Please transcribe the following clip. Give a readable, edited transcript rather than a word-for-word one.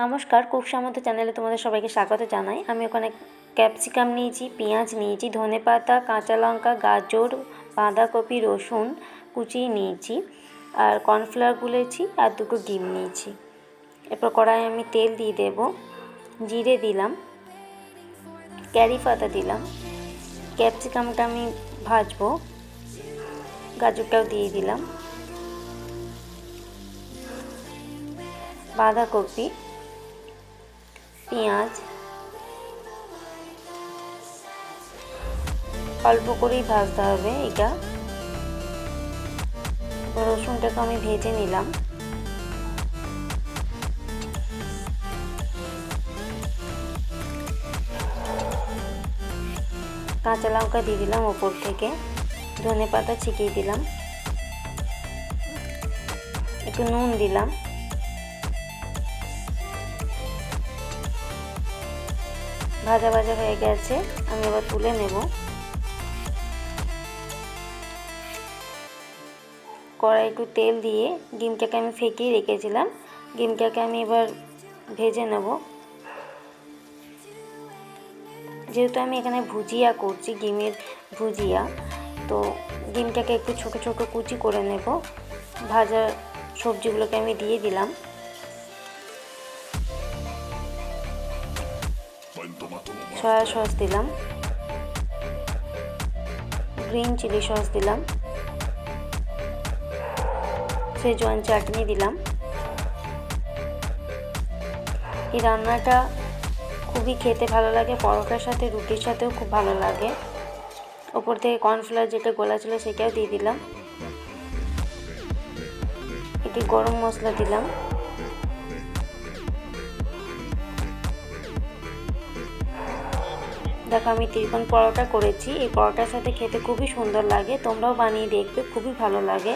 নমস্কার, কুক সামন্ত চ্যানেলে তোমাদের সবাইকে স্বাগত জানাই। আমি ওখানে ক্যাপসিকাম নিয়েছি, পেঁয়াজ নিয়েছি, ধনেপাতা, কাঁচা লঙ্কা, গাজর, বাঁধাকপি, রসুন কুচিয়ে নিয়েছি, আর কর্নফ্লাওয়ার গুলেছি, আর 2টো ডিম নিয়েছি। এরপর কড়াইয়ে আমি তেল দিয়ে দেব, জিরে দিলাম, কারি পাতা দিলাম, ক্যাপসিকামটা আমি ভাজবো, গাজরটাও দিয়ে দিলাম, বাঁধাকপি, পেঁয়াজ অল্প করেই ভাজতে হবে। এটা রসুনটাকে আমি ভেজে নিলাম, কাঁচা লঙ্কা দিয়ে দিলাম ওপর থেকে, ধনেপাতা ছিটিয়ে দিলাম, একটু নুন দিলাম, ভাজা ভাজা হয়ে গেছে, আমি এবার তুলে নেব। কড়াই একটু তেল দিয়ে ডিমটাকে আমি ফেটিয়ে রেখেছিলাম, ডিমটাকে আমি এবার ভেজে নেব। যেহেতু আমি এখানে ভুজিয়া করছি, ডিমের ভুজিয়া, তো ডিমটাকে একটু ছোট ছোট কুচি করে নেব। ভাজা সবজিগুলোকে আমি দিয়ে দিলাম, সয়া সস দিলাম, গ্রিন চিলি সস দিলাম, শেজওয়ান চাটনি দিলাম। এই রান্নাটা খুবই খেতে ভালো লাগে, পরোটার সাথে, রুটির সাথেও খুব ভালো লাগে। ওপর থেকে কর্নফ্লাওয়ার যেটা গোলা ছিল সেটাও দিয়ে দিলাম, একটু গরম মশলা দিলাম, দেখো আমি ত্রিকোণ পরোটা করেছি। এই পরোটার সাথে খেতে খুবই সুন্দর লাগে, তোমরাও বানিয়ে দেখবে, খুবই ভালো লাগে।